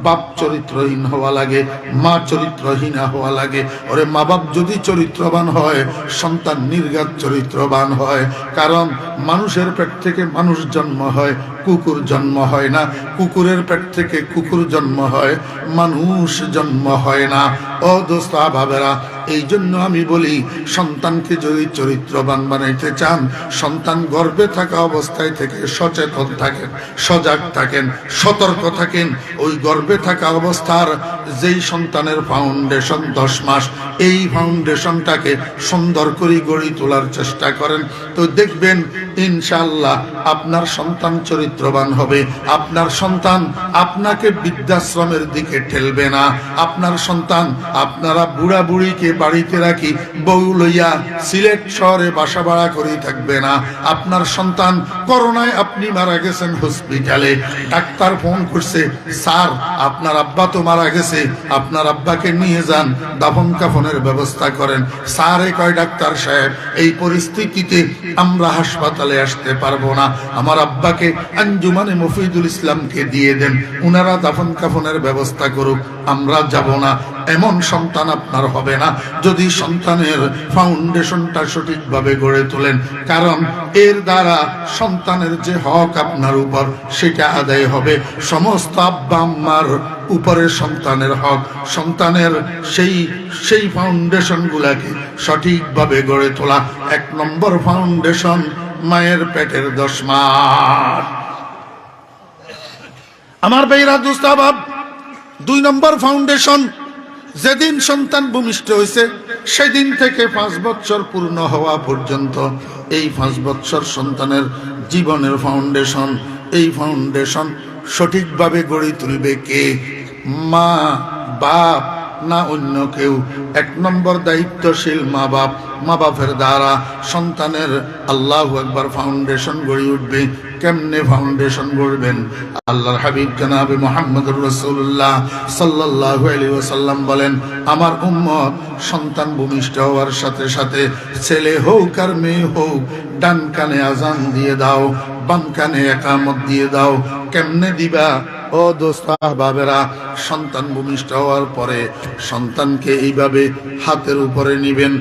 বাপ চরিত্রহীন হওয়া লাগে, মা চরিত্রহীনা হওয়া লাগে। ওরে মা বাপ যদি চরিত্রবান হয়, সন্তান নির্ঘাত চরিত্রবান হয়। কারণ মানুষের পেট থেকে মানুষ জন্ম হয়, কুকুর জন্ম হয় না। কুকুরের পেট থেকে কুকুর জন্ম হয়, মানুষ জন্ম হয় না। ও দোস্ত বাবেরা, এই জন্য আমি বলি, সন্তানকে যদি চরিত্রবান বানাইতে চান, সন্তান গর্ভে থাকা অবস্থায় থেকে সচেতন থাকেন, সজাগ থাকেন, সতর্ক থাকেন। ওই গর্ভে থাকা অবস্থার যেই সন্তানের ফাউন্ডেশন 10 মাস, এই ফাউন্ডেশনটাকে সুন্দর করে গড়ে তোলার চেষ্টা করেন, তো দেখবেন ইনশাআল্লাহ আপনার সন্তান চরিত্রবান হবে। আপনার সন্তান আপনাকে বৃদ্ধাশ্রমের দিকে ঠেলবে না। আপনার সন্তান, আপনারা বুড়া বুড়িকে বাড়িতে রাখি বউ লইয়া সিলেট শহরে বাসা ভাড়া করে থাকবে না। আপনার সন্তান, করোনায় আপনি মারা গেছেন হসপিটালে, ডাক্তার ফোন করছে, স্যার আপনার আব্বা তো মারা গেছে, আপনার আব্বাকে নিয়ে যান, দাফন কাফনের ব্যবস্থা করেন। স্যারে কয়, ডাক্তার সাহেব এই পরিস্থিতিতে আমরা হাসপাতালে আসতে পারবো না, আমার আব্বাকে আঞ্জুমানে মফিদুল ইসলামকে দিয়ে দেন, উনারা দাফন কাফনের ব্যবস্থা করুক, আমরা যাব না। এমন সন্তান আপনার হবে না যদি সন্তানের ফাউন্ডেশনটা সঠিকভাবে গড়ে তোলেন। কারণ এর দ্বারা সন্তানের যে হক আপনার উপর, সেটা আদায় হবে। সমস্ত আব্বা আম্মার উপরে সন্তানের হক, সন্তানের সেই ফাউন্ডেশন গুলাকে সঠিকভাবে গড়ে তোলা। 1 নম্বর ফাউন্ডেশন মায়ের পেটের 10 মাস। আমার ভাইরা দোস্ত আহবাব, 2 নম্বর ফাউন্ডেশন, যেদিন সন্তান ভূমিষ্ঠ হয়েছে সেদিন থেকে 5 বছর পূর্ণ হওয়া পর্যন্ত এই 5 বছর সন্তানের জীবনের ফাউন্ডেশন। এই ফাউন্ডেশন সঠিকভাবে গড়ে তুলবে কে? মা, বাপ না অন্য কেউ? 1 নম্বর দায়িত্বশীল মা বাপ। মা বাপের দ্বারা সন্তানের আল্লাহু আকবার ফাউন্ডেশন গড়ে উঠবে। কেমনে ফাউন্ডেশন গড়বেন? আল্লাহর হাবিব জনাবে মুহাম্মদুর রাসূলুল্লাহ সাল্লাল্লাহু আলাইহি ওয়াসাল্লাম বলেন, আমার উম্মত সন্তান ভূমিষ্ঠ হওয়ার সাথে সাথে, ছেলে হোক আর মেয়ে হোক, ডান কানে আজান দিয়ে দাও, বাম কানে ইকামত দিয়ে দাও। কেমনে দিবা? ও দোস্ত আহবাবেরা, সন্তান ভূমিষ্ঠ হওয়ার পরে সন্তানকে এইভাবে হাতের উপরে নিবেন,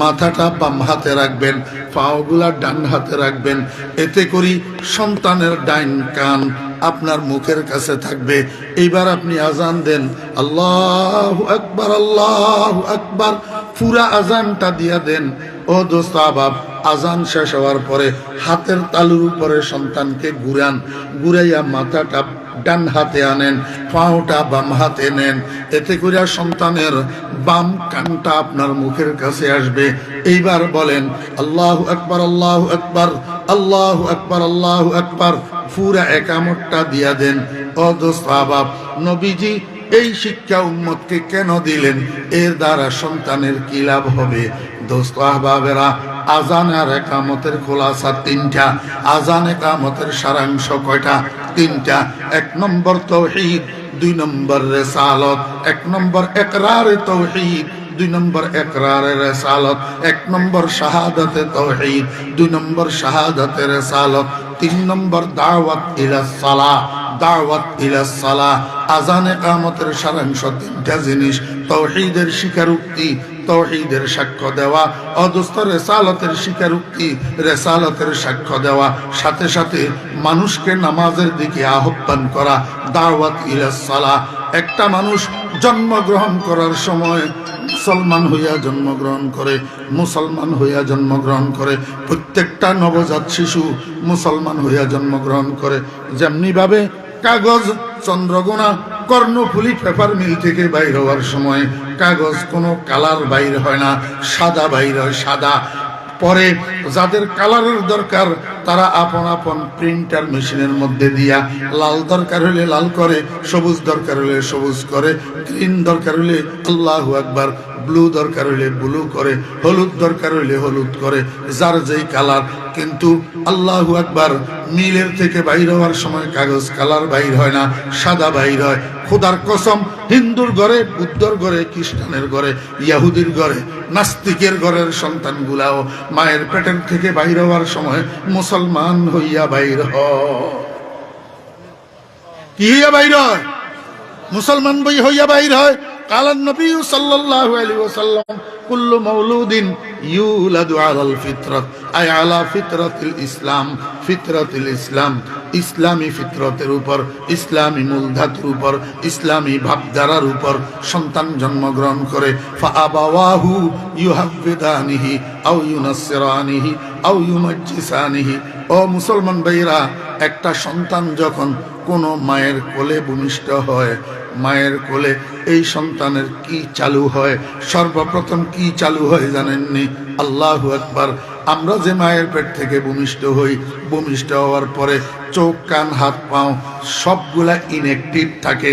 মাথাটা বাম হাতে রাখবেন, পাগুলা ডান হাতে রাখবেন। এতে করি সন্তানের ডাইন কান আপনার মুখের কাছে থাকবে। এইবার আপনি আজান দেন, আল্লাহু আকবার, আল্লাহু আকবার, পুরা আজানটা দিয়া দেন। ও দোস্ত আহবাব, আজান শেষ হওয়ার পরে হাতের তালুর উপরে সন্তানকে ঘুরান, ঘুরাইয়া মাথাটা ডান হাতে আনেন, পাওটা বাম হাতে নেন। এতে করে সন্তানের বাম কানটা আপনার মুখের কাছে আসবে। এইবার বলেন আল্লাহু আকবার, আল্লাহু আকবার, আল্লাহু আকবার, আল্লাহু আকবার, পুরা ইকামতটা দিয়া দেন। ও দোস্ত আহবাব, নবীজি এই শিক্ষা উম্মতকে কেন দিলেন? এর দ্বারা সন্তানের কি লাভ হবে? দোস্ত আহবাবেরা, আজান আর ইকামতের খোলাসা 3টা। আজান ইকামতের সারাংশ কয়টা? 3টা। 1 নম্বর তাওহীদ, 2 নম্বর রিসালাত। 1 নম্বর ইকরারে তাওহীদ, 2 নম্বর ইকরারে রিসালাত। 1 নম্বর শাহাদাতে তাওহীদ, 2 নম্বর শাহাদাতে রিসালাত। 3 নম্বর দাওয়াত ইলাস সালাহ, দাওয়াত ইলাস সালাহ। আজান ইকামতের সারাংশ 3টা জিনিস। তাওহীদের স্বীকারোক্তি, তাওহীদের সাক্ষ্য দেওয়া। অদস্ত রেসালতের স্বীকারোক্তি, রেসালতের সাক্ষ্য দেওয়া। সাথে সাথে মানুষকে নামাজের দিকে আহ্বান করা, দাওয়াত ইলাস সালাহ। একটা মানুষ জন্মগ্রহণ করার সময় মুসলমান হইয়া জন্মগ্রহণ করে, মুসলমান হইয়া জন্মগ্রহণ করে। প্রত্যেকটা নবজাত শিশু মুসলমান হইয়া জন্মগ্রহণ করে। যেমনি ভাবে কাগজ, চন্দ্রগোনা, কর্ণফুলি পেপার মিল থেকে বাইর হওয়ার সময় কাগজ কোনো কালার বাইর হয় না, সাদা বাইর হয়, সাদা। পরে যাদের কালারের দরকার তারা আপন আপন প্রিন্টার মেশিনের মধ্যে দিয়া লাল দরকার হলে লাল করে, সবুজ দরকার হলে সবুজ করে, গ্রিন দরকার হলে আল্লাহু আকবার, ব্লু দরকার হলে ব্লু করে, হলুদ দরকার হলে হলুদ করে, যার যেই কালার। কিন্তু আল্লাহু আকবার, মিলের থেকে বাইর হওয়ার সময় কাগজ কালার বাইর হয় না, সাদা বাইর হয়। খোদার কসম, হিন্দুর ঘরে, বুদ্ধর ঘরে, খ্রিস্টানের ঘরে, ইয়াহুদির ঘরে, নাস্তিকের ঘরের সন্তানগুলাও মায়ের পেটের থেকে বাইর হওয়ার সময় মুসলমান হইয়া বাইর হয়। কি হইয়া বাইর হয়? মুসলমান বই হইয়া বাইর হয়। কালান নবী সাল্লাল্লাহু আলাইহি ওয়াসাল্লাম, কুল্লু মাউলুদিন ইউলাদু আলাল ফিতরাত, আই আলা ফিতরাতিল ইসলাম, ফিতরাতিল ইসলাম। ইসলামী ফিতরতের উপর, ইসলামী মূলধাতুর উপর, ইসলামী ভাবধারার উপর সন্তান জন্মগ্রহণ করে। ফাআবাওয়াহু ইউহাব্বিদানিহি আও ইউনাসসিরানিহি আও ইউমাজ্জিসানিহি। ও মুসলমান ভাইরা, একটা সন্তান যখন কোনো মায়ের কোলে ভূমিষ্ঠ হয়, মায়ের কোলে এই সন্তানের কি চালু হয়? সর্বপ্রথম কি চালু হয় জানেননি? আল্লাহু আকবার। আমরা যে মায়ের পেট থেকে ভূমিষ্ঠ হই, ভূমিষ্ঠ হওয়ার পরে চোখ, কান, হাত, পাও সবগুলা ইনঅ্যাক্টিভ থাকে,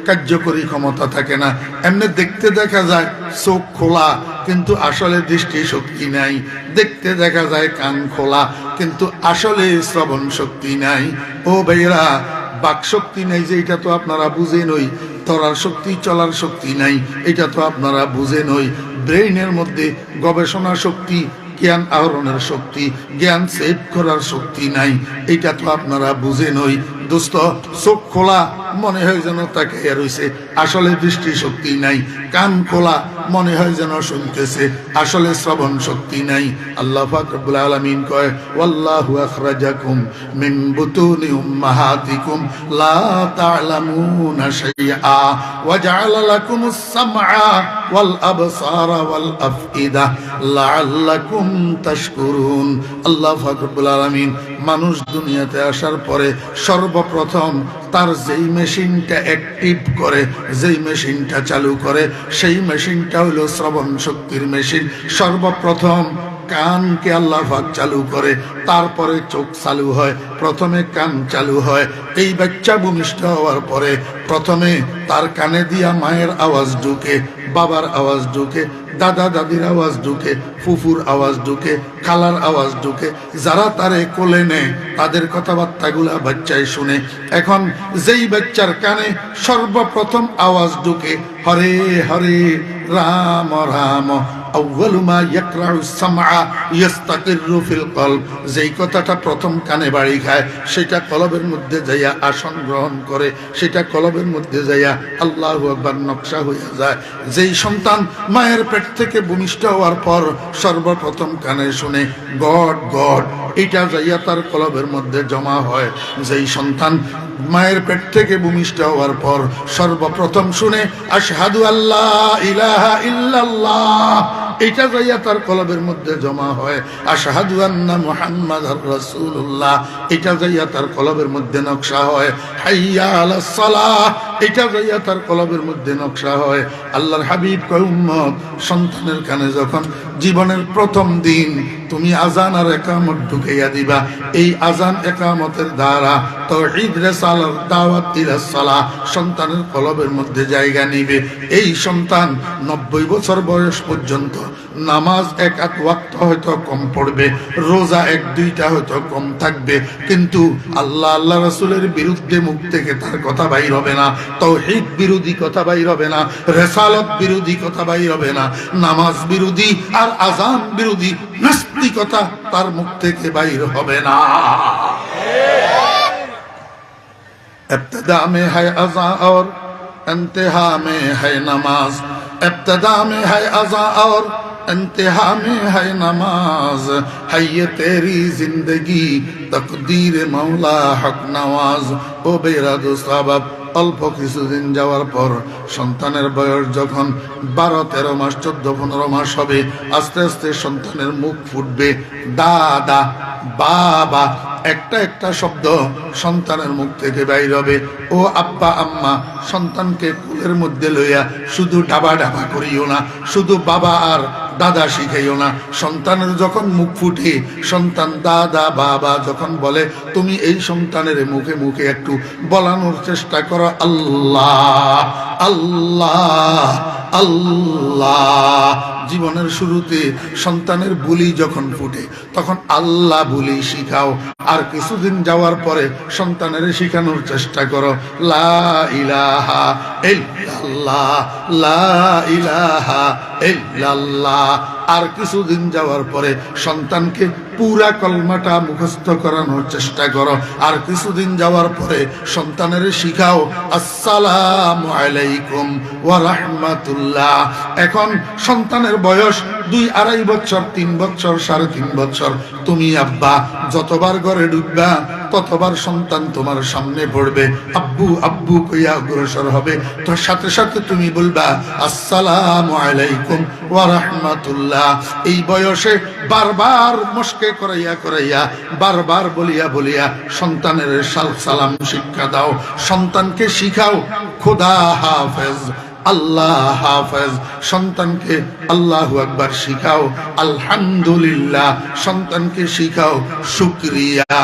কার্যকরী ক্ষমতা থাকে না। এমনি দেখতে দেখা যায় চোখ খোলা, কিন্তু আসলে দৃষ্টি শক্তি নাই। দেখতে দেখা যায় কান খোলা, কিন্তু আসলে শ্রবণ শক্তি নাই। ও ভাইরা, বাক শক্তি নাই যে এটা তো আপনারা বুঝেন। ওই ধরার শক্তি, চলার শক্তি নাই, এটা তো আপনারা বুঝেন। ওই ব্রেইনের মধ্যে গবেষণা শক্তি, জ্ঞান আহরণের শক্তি, জ্ঞান সেভ করার শক্তি নাই, এটা তো আপনারা বুঝেন। ওই দোস্ত, চোখ খোলা মনে হয় যেন তাকে রয়েছে, আসলে দৃষ্টি শক্তি নাই। কান খোলা মনে হয় যেন শুনতেছে, আসলে শ্রবণ শক্তি নাই। আল্লাহ পাক রব্বুল আলামিন কয়, ওয়াল্লাহু আখরাজাকুম মিন বুতুনি উম্মাহাতিকুম লা তা'লামুনা শাইআ ওয়া জা'আলা লাকুমুস সামআ ওয়াল আবসারা ওয়াল আফইদা লাআল্লাকুম তাশকুরুন। আল্লাহ পাক রব্বুল আলামিন মানুষ দুনিয়াতে আসার পরে সর্বপ্রথম তার যেই মেশিনটা অ্যাক্টিভ করে, যেই মেশিনটা চালু করে, সেই মেশিনটা হলো শ্রবণ শক্তির মেশিন। সর্বপ্রথম কানকে আল্লাহ পাক চালু করে, তারপরে চোখ চালু হয়, প্রথমে কান চালু হয়। এই বাচ্চা ভূমিষ্ঠ হওয়ার পরে প্রথমে তার কানে দিয়া মায়ের আওয়াজ ঢুকে, বাবার আওয়াজ ঢুকে, দাদা দাদির আওয়াজ ঢুকে, ফুফুর আওয়াজ ঢুকে, খালার আওয়াজ ঢুকে। যারা তারে কোলে নেয় তাদের কথাবার্তাগুলা বাচ্চায় শুনে। এখন যেই বাচ্চার কানে সর্বপ্রথম আওয়াজ ঢুকে হরে হরে রাম রাম, আউয়ালু মা ইয়াকরাউ সামআ ইয়াস্তাকিরু ফিল কলব, যেই কথাটা প্রথম কানে বাড়ি খায় সেটা কলবের মধ্যে যাইয়া আসন গ্রহণ করে, সেটা কলবের মধ্যে যাইয়া আল্লাহু আকবার নকশা হইয়া যায়। যেই সন্তান মায়ের পেট থেকে ভূমিষ্ঠ হওয়ার পর সর্বপ্রথম কানে শুনে গড গড, এটা যাইয়া তার কলবের মধ্যে জমা হয়। যেই সন্তান মায়ের পেট থেকে ভূমিষ্ঠ হওয়ার পর সর্বপ্রথম শুনে আশহাদু আল্লাহ ইলাহা ইল্লাল্লাহ, এটা যাইয়া তার কলবের মধ্যে জমা হয়। আশহাদু আন্না মুহাম্মাদার রাসূলুল্লাহ, এটা যাইয়া তার কলবের মধ্যে নকশা হয়। হাইয়া আলাস সালাহ, এটা যাইয়া তার কলবের মধ্যে নকশা হয়। আল্লাহর হাবিব কয়, উম্মত, সন্তানের কানে যখন জীবনের প্রথম দিন তুমি আজান আর একামত ঢুকাইয়া দিবা, এই আজান একামতের দ্বারা তাওহীদ রিসালাত দাওয়াত ইলা সালাহ সন্তানের কলবের মধ্যে জায়গা নিবে। এই সন্তান 90 বছর বয়স পর্যন্ত নামাজ এক ওয়াক্ত হয়তো কম পড়বে, রোজা 1-2টা হয়তো কম থাকবে, কিন্তু আল্লাহ আল্লাহ রাসূলের বিরুদ্ধে মুখ থেকে তার কথা বাইর হবে না, তাওহীদ বিরোধী কথা বাইর হবে না, রিসালাত বিরোধী কথা বাইর হবে না, নামাজ বিরোধী আর আজান বিরোধী নাস্তিকতা তার মুখ থেকে বাইর হবে না। इब्तिदा में है अज़ां और इंतहा में है नमाज, इब्तिदा में है अज़ां और इंतहा में है नमाज, है ये तेरी जिंदगी तकदीर मौला हक नवाज। ও বেরা দোস্ত, অল্প কিছুদিন যাওয়ার পর সন্তানের বয়স যখন 12-13 মাস, 14-15 মাস হবে, আস্তে আস্তে সন্তানের মুখ ফুটবে, দাদা বাবা একটা একটা শব্দ সন্তানের মুখ থেকে বাইর হবে। ও আব্বা আম্মা, সন্তানকে কোলের মধ্যে লইয়া শুধু ডাবা ডাবা করিও না, শুধু বাবা আর দাদা শিখাইও না। সন্তানের যখন মুখ ফুটে, সন্তান দাদা বাবা যখন বলে, তুমি এই সন্তানের মুখে মুখে একটু বলানোর চেষ্টা করো, আল্লাহ আল্লাহ আল্লাহ। জীবনের শুরুতে সন্তানের বুলি যখন ফুটে তখন আল্লাহ বুলি শিখাও, আর কিছুদিন যাওয়ার পরে সন্তানের শিখানোর চেষ্টা করো লা ইলাহা ইল্লাল্লাহ, লা ইলাহা ইল্লাল্লাহ। আর কিছুদিন যাওয়ার পরে সন্তানকে পুরা কলমাটা মুখস্থ করানোর চেষ্টা করো। আর কিছুদিন যাওয়ার পরে সন্তানের শিখাও আসসালামু আলাইকুম ওয়া রাহমাতুল্লাহ। এখন সন্তানের সন্তানের বয়স 2-2.5 বছর, 3 বছর, 3.5 বছর, তুমি আব্বা যতবার ঘরে ঢুকবা ততবার সন্তান তোমার সামনে পড়বে, আব্বু আব্বু কইয়া অগ্রসর হবে। তোর সাথে সাথে তুমি বলবা আসসালামু আলাইকুম ওয়া রাহমাতুল্লাহ। এই বয়সে বারবার মস্কে করাইয়া করাইয়া, বারবার বলিয়া বলিয়া সন্তানের সালাম শিক্ষা দাও। সন্তানকে শিখাও খোদা হাফেজ, আল্লাহ হাফেজ। সন্তানকে আল্লাহু আকবার শিখাও, আলহামদুলিল্লাহ। সন্তানকে শিখাও শুকরিয়া।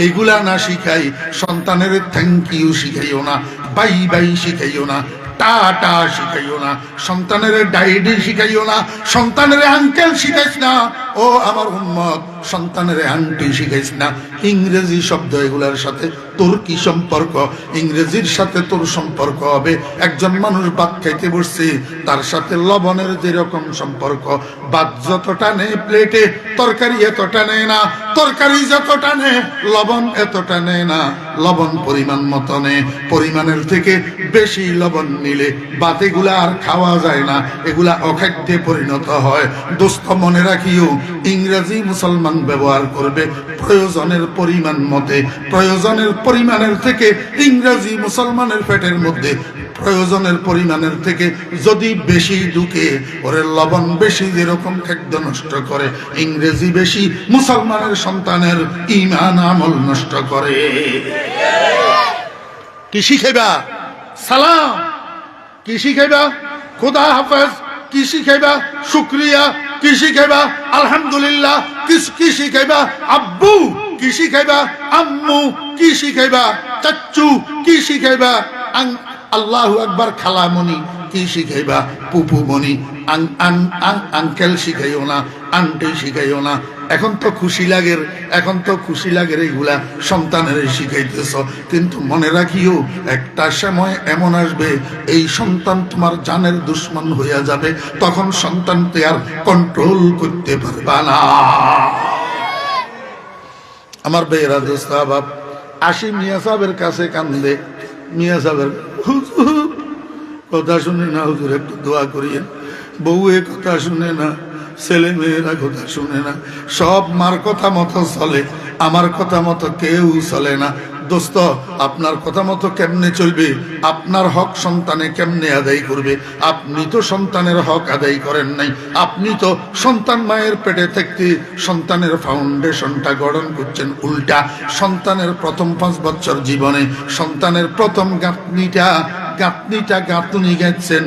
এগুলা না শিখাই সন্তানের থ্যাংক ইউ শিখাইও না, বাই বাই শিখাইও না, টাটা শিখাইও না, সন্তানের ডাইডি শিখাইও না, সন্তানের আঙ্কেল শিখাইস না। ও আমার উম্মত, সন্তানের আন্টি শিখাইস না। ইংরেজি শব্দ এগুলার সাথে তোর কি সম্পর্ক? ইংরেজির সাথে তোর সম্পর্ক হবে একজন মানুষ ভাত খাইতে বসছে, তার সাথে লবণের যেরকম সম্পর্ক। ভাত যতটা নেই প্লেটে, তরকারি এতটা নেয় না, তরকারি যতটা নেয় লবণ এতটা নেয় না। লবণ পরিমাণ মতো নেয়, পরিমাণের থেকে বেশি লবণ নিলে ভাত এগুলা আর খাওয়া যায় না, এগুলা অখাদ্যে পরিণত হয়। দোস্ত মনে রাখিও, ইংরেজি মুসলমান ব্যবহার করবে প্রয়োজনের পরিমাণ মতে, প্রয়োজনের পরিমাণের থেকে ইংরেজি মুসলমানের পেটের মধ্যে প্রয়োজনের পরিমাণের থেকে যদি বেশি ঢুকে, ওরে লবণ বেশি যেরকম খাদ্য নষ্ট করে, ইংরেজি বেশি মুসলমানের সন্তানের ঈমান আমল নষ্ট করে। কি শিখাইবা? সালাম। কি শিখাইবা? খোদা হাফেজ। কি শিখাইবা? শুকরিয়া। কি শিখাইবা? আলহামদুলিল্লাহ। কি শিখাইবা? আব্বু। কি শিখাইবা? আম্মু। কি শিখাইবা? চাচ্চু। কি শিখাইবা? আল্লাহু আকবার। খালামণি। কি শিখাইবা? পুপুমণি। আঙ্কেল শিখাইও না, আন্টি শিখাইও না। এখন তো খুশি লাগের, এখন তো খুশি লাগের এইগুলা সন্তানের শিখাইতেছ, কিন্তু মনে রাখিও একটা সময় এমন আসবে এই সন্তান তোমার জানের দুশ্মন হইয়া যাবে, তখন সন্তানকে আর কন্ট্রোল করতে পারবা না। আমার বেয়েরা দোস্ত বাপ আসি মিয়া সাহেবের কাছে কান্দে। মিয়া সাহেবের কথা শুনে না, হুজুর একটু দোয়া করিয়েন। বউ এ কথা শুনে না, ছেলে মেয়েরা কথা শুনে না, সব মার কথা মতো চলে, আমার কথা মতো কেউ চলে না। দোস্ত আপনার কথা মতো কেমনে চলবে? আপনার হক সন্তানে কেমনে আদায় করবে? আপনি তো সন্তানের হক আদায় করেন নাই। আপনি তো সন্তান মায়ের পেটে থাকতে সন্তানের ফাউন্ডেশনটা গঠন করছেন উল্টা। সন্তানের প্রথম 5 বছর জীবনে সন্তানের প্রথম গাঁথনি গেছেন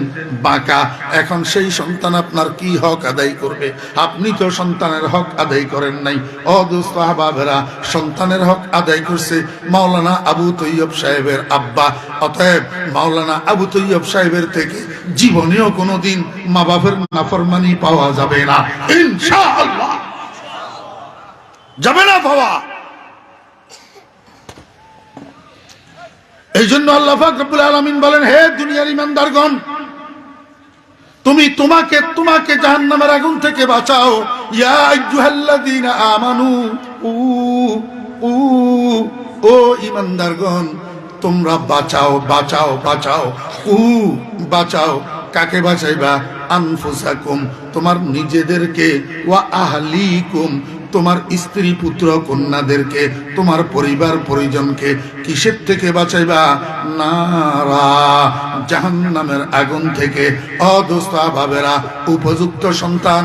বাঁকা। এখন সেই সন্তান আপনার কি হক আদায় করবে? আপনি তো সন্তানের হক আদায় করেন নাই। ও দোস্ত আহবাবেরা, সন্তানের হক আদায় করছে মাওলানা আবু তৈয়ব সাহেবের আব্বা। অতএব মাওলানা আবু তৈয়ব সাহেবের থেকে জীবনেও কোনোদিন মা বাপের নাফরমানি পাওয়া যাবে না, ইনশাআল্লাহ যাবে না পাওয়া। এই জন্য আল্লাহ পাক রব্বুল আলামিন বলেন, হে দুনিয়ার ইমানদারগণ, তোমাকে জাহান্নামের আগুন থেকে বাঁচাও। ইয়া আইয়ুহাল্লাযীনা আমানু, ও ইমানদারগণ, তোমরা বাঁচাও বাঁচাও বাঁচাও। বাঁচাও কাকে বাঁচাইবা? আনফুসাকুম, তোমার নিজেদেরকে, ওয়া আহলিকুম, তোমার স্ত্রী পুত্র কন্যাদেরকে, তোমার পরিবার পরিজনকে। কিসের থেকে বাঁচাইবা? নারা, জাহান্নামের আগুন থেকে। অদোস্ত ভাবেরা, উপযুক্ত সন্তান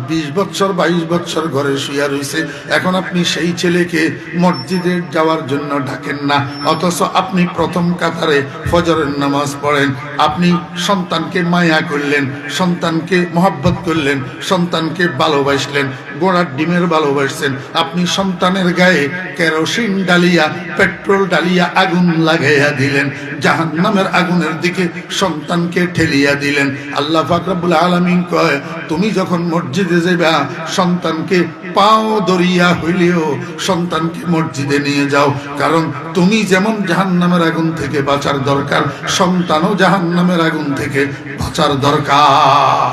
20 বছর 22 বছর ঘরে শুয়ে রয়েছে, এখন আপনি সেই ছেলেকে মসজিদে যাওয়ার জন্য ডাকেন না, অথচ আপনি প্রথম কাতারে ফজরের নামাজ পড়েন। আপনি সন্তানকে মায়া করলেন, সন্তানকে মহব্বত করলেন, সন্তানকে ভালোবাসলেন, গোড়ার ডিমের ভালোবাসছেন। আপনি সন্তানের গায়ে কেরোসিন ডালিয়া, পেট্রোল ডালিয়া আগুন লাগাইয়া দিলেন, জাহান্নামের আগুনের দিকে সন্তানকে ঠেলিয়া দিলেন। আল্লাহ পাক রব্বুল আলামিন কয়, তুমি যখন মসজিদে যাইবা, সন্তানকে পাও দরিয়া হইলেও সন্তানকে মসজিদে নিয়ে যাও, কারণ তুমি যেমন জাহান্নামের আগুন থেকে বাঁচার দরকার, সন্তানও জাহান্নামের আগুন থেকে বাঁচার দরকার।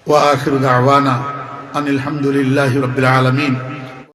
ওয়া আখিরু দাওয়ানা আনিল হামদুলিল্লাহি রাব্বিল আলামিন।